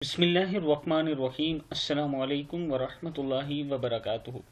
बिस्मिल्लाहिर्रहमानिर्रहीम। अस्सलामु अलैकुम वरहमतुल्लाहि वबरकातुहू।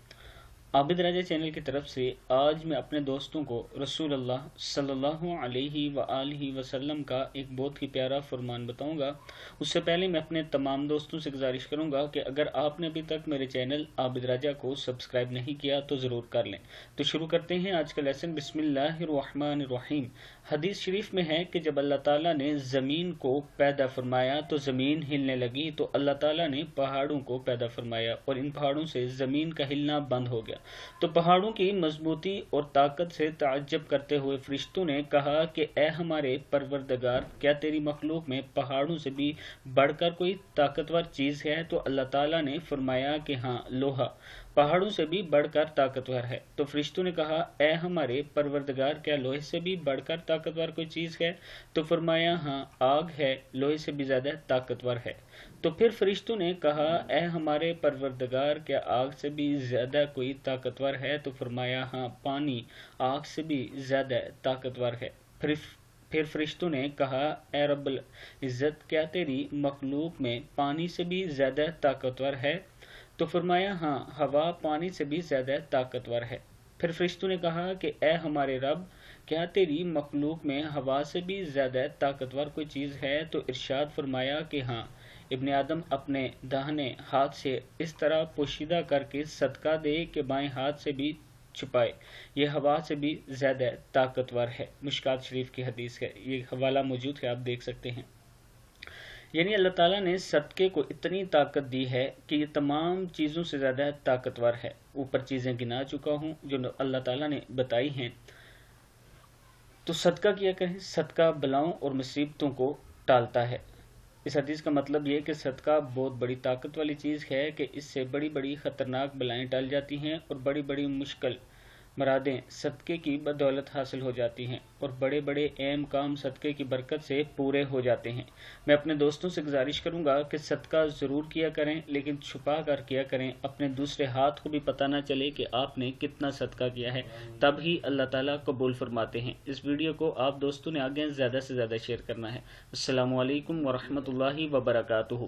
आबिद राजा चैनल की तरफ से आज मैं अपने दोस्तों को रसूल अल्लाह सल्लल्लाहु अलैहि वआलिहि वसल्लम का एक बहुत ही प्यारा फरमान बताऊंगा। उससे पहले मैं अपने तमाम दोस्तों से गुजारिश करूंगा कि अगर आपने अभी तक मेरे चैनल आबिद राजा को सब्सक्राइब नहीं किया तो ज़रूर कर लें। तो शुरू करते हैं आज का लेसन। बिस्मिल्लाहिर्रहमानिर्रहीम। हदीस शरीफ में है कि जब अल्लाह ताला ने ज़मीन को पैदा फरमाया तो ज़मीन हिलने लगी, तो अल्लाह ताला ने पहाड़ों को पैदा फरमाया और इन पहाड़ों से ज़मीन का हिलना बंद हो गया। तो पहाड़ों की मजबूती और ताकत से ताज्जुब करते हुए फरिश्तों ने कहा कि ए हमारे परवरदिगार, क्या तेरी मखलूक में पहाड़ों से भी बढ़कर कोई ताकतवर चीज़ है? तो अल्लाह ताला ने फरमाया कि हाँ, लोहा पहाड़ों से भी बढ़कर ताकतवर है। तो फरिश्तों ने कहा, ए हमारे परवरदिगार, क्या लोहे से भी बढ़कर ताकतवर कोई चीज़ है? तो फरमाया हाँ, आग है, लोहे से भी ज़्यादा ताकतवर है। तो फिर फरिश्तों ने कहा, ए हमारे परवरदिगार, क्या आग से भी ज़्यादा कोई ताकतवर है? तो फरमाया हाँ, पानी आग से भी ज़्यादा ताकतवर है। फिर फरिश्तों ने कहा, ए रब्बुल इज़्ज़त, क्या तेरी मखलूक में पानी से भी ज़्यादा ताकतवर है? तो फरमाया हाँ, हवा पानी से भी ज़्यादा ताकतवर है। फिर फरिश्तों ने कहा कि ए हमारे रब, क्या तेरी मखलूक में हवा से भी ज़्यादा ताकतवर कोई चीज़ है? तो इरशाद फरमाया कि हाँ, इब्ने आदम अपने दाहिने हाथ से इस तरह पोशीदा करके सदका दे कि बाएं हाथ से भी छुपाए, ये हवा से भी ज़्यादा ताकतवर है। मुश्कात शरीफ की हदीस है, ये हवाला मौजूद है, आप देख सकते हैं। यानी अल्लाह ताला ने सदके को इतनी ताकत दी है कि ये तमाम चीज़ों से ज़्यादा ताकतवर है। ऊपर चीज़ें गिना चुका हूँ जो अल्लाह ताला ने बताई हैं। तो सदका किया करें, सदका बलाओं और मुसीबतों को टालता है। इस हदीस का मतलब ये कि सदका बहुत बड़ी ताकत वाली चीज़ है कि इससे बड़ी बड़ी ख़तरनाक बलाएं टल जाती हैं और बड़ी बड़ी मुश्किल मरादें सदक़े की बदौलत हासिल हो जाती हैं और बड़े बड़े अहम काम सदक़े की बरकत से पूरे हो जाते हैं। मैं अपने दोस्तों से गुजारिश करूंगा कि सदका ज़रूर किया करें, लेकिन छुपा कर किया करें। अपने दूसरे हाथ को भी पता ना चले कि आपने कितना सदका किया है, तब ही अल्लाह ताला कबूल फरमाते हैं। इस वीडियो को आप दोस्तों ने आगे ज़्यादा से ज़्यादा शेयर करना है। अस्सलामु अलैकुम वरहमतुल्लाहि वबरकातुहू।